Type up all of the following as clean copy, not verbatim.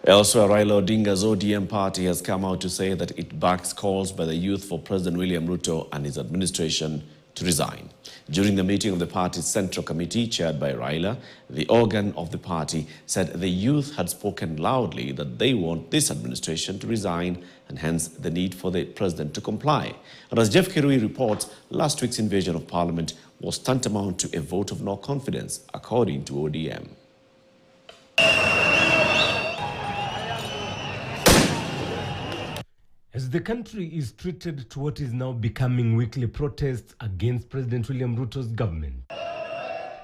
Elsewhere, Raila Odinga's ODM party has come out to say that it backs calls by the youth for President William Ruto and his administration to resign. During the meeting of the party's Central Committee, chaired by Raila, the organ of the party said the youth had spoken loudly that they want this administration to resign and hence the need for the president to comply. And as Jeff Kirui reports, last week's invasion of parliament was tantamount to a vote of no confidence, according to ODM. As the country is treated to what is now becoming weekly protests against President William Ruto's government,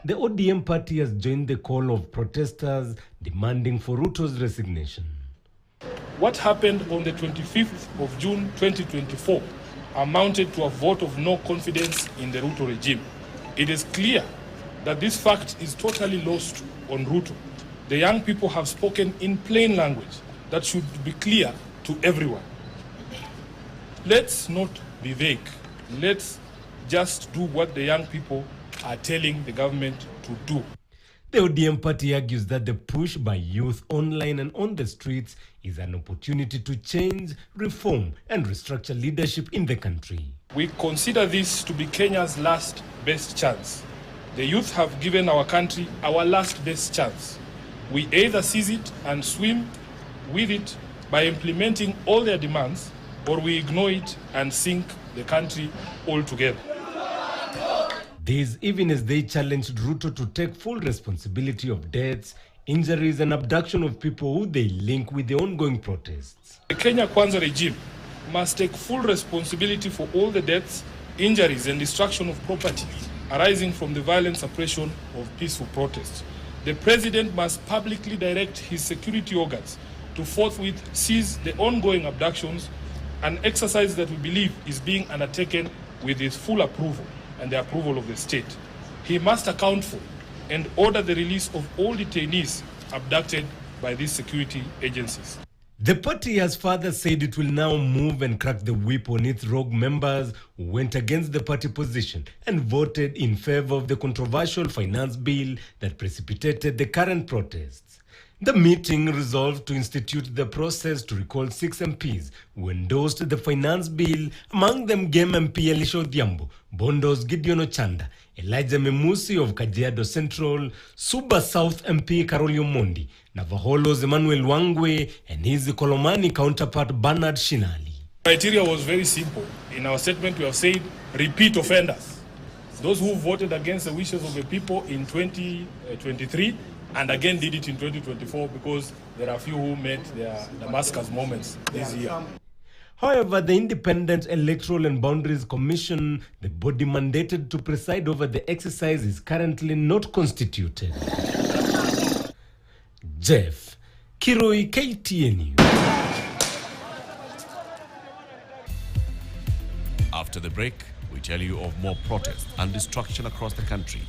the ODM party has joined the call of protesters demanding for Ruto's resignation. What happened on the 25th of June 2024 amounted to a vote of no confidence in the Ruto regime. It is clear that this fact is totally lost on Ruto. The young people have spoken in plain language that should be clear to everyone. Let's not be vague. Let's just do what the young people are telling the government to do. The ODM party argues that the push by youth online and on the streets is an opportunity to change, reform, and restructure leadership in the country. We consider this to be Kenya's last best chance. The youth have given our country our last best chance. We either seize it and swim with it by implementing all their demands, or we ignore it and sink the country altogether. This even as they challenged Ruto to take full responsibility of deaths, injuries, and abduction of people who they link with the ongoing protests. The Kenya Kwanza regime must take full responsibility for all the deaths, injuries, and destruction of property arising from the violent suppression of peaceful protests. The president must publicly direct his security organs to forthwith seize the ongoing abductions, an exercise that we believe is being undertaken with his full approval and the approval of the state. He must account for and order the release of all detainees abducted by these security agencies. The party has further said it will now move and crack the whip on its rogue members who went against the party position and voted in favor of the controversial finance bill that precipitated the current protests. The meeting resolved to institute the process to recall 6 MPs who endorsed the finance bill, among them Game MP Elisha Odhiambo, Bondo's Gideon Ochanda, Elijah Memusi of Kajiado Central, Suba South MP Karoli Omondi, Navaholo's Emmanuel Wangwe, and his Kolomani counterpart Bernard Shinali. The criteria was very simple. In our statement, we have said repeat offenders. Those who voted against the wishes of the people in 2023 and again did it in 2024 because there are few who met their Damascus moments this year. However, the Independent Electoral and Boundaries Commission, the body mandated to preside over the exercise, is currently not constituted. Jeff Kirui, KTN. After the break, we tell you of more protests and destruction across the country.